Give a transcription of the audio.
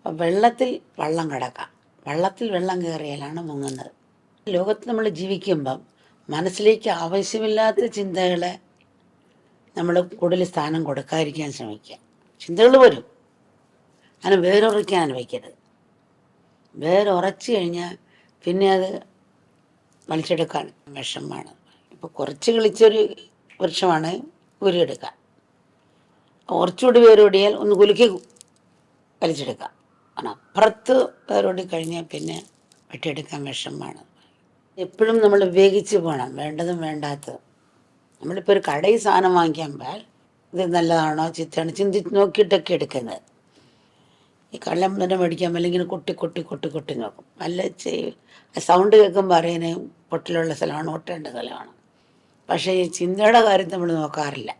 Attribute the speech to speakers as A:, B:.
A: അപ്പം വെള്ളത്തിൽ വള്ളം കിടക്കാം, വള്ളത്തിൽ വെള്ളം കയറിയാലാണ് മുങ്ങുന്നത്. ലോകത്ത് നമ്മൾ ജീവിക്കുമ്പം മനസ്സിലേക്ക് ആവശ്യമില്ലാത്ത ചിന്തകളെ നമ്മൾ കൂടുതൽ സ്ഥാനം കൊടുക്കാതിരിക്കാൻ ശ്രമിക്കുക. ചിന്തകൾ വരും, അതിനെ വേരുറയ്ക്കാൻ അനുവദിക്കരുത്. വേരുറച്ചു കഴിഞ്ഞാൽ പിന്നെ അത് വലിച്ചെടുക്കാൻ വിഷമമാണ്. ഇപ്പോൾ കുറച്ച് കളിച്ചൊരു വൃക്ഷമാണ് ഊരിയെടുക്കാൻ, കുറച്ചുകൂടി വേരോടിയാൽ ഒന്ന് കുലുക്കി വലിച്ചെടുക്കാം. കാരണം അപ്പുറത്ത് വേരോടി കഴിഞ്ഞാൽ പിന്നെ വെട്ടിയെടുക്കാൻ വിഷമമാണ്. എപ്പോഴും നമ്മൾ വിവേകിച്ച് പോകണം, വേണ്ടതും വേണ്ടാത്തതും. നമ്മളിപ്പോൾ ഒരു കടയിൽ സാധനം വാങ്ങിക്കാൻ പോയാൽ ഇത് നല്ലതാണോ ചീത്തയാണോ ചിന്തിച്ച് നോക്കിയിട്ടൊക്കെ എടുക്കുന്നത്. ഈ കള്ളം തന്നെ മേടിക്കാൻ അല്ലെങ്കിൽ കൊട്ടി കൊട്ടി കൊട്ടി കൊട്ടി നോക്കും. നല്ല സൗണ്ട് കേൾക്കുമ്പോൾ അറിയാൻ പൊട്ടലുള്ള സ്ഥലമാണ്, ഒട്ടേണ്ട സ്ഥലമാണ്. പക്ഷേ ഈ ചിന്തയുടെ കാര്യം നമ്മൾ നോക്കാറില്ല.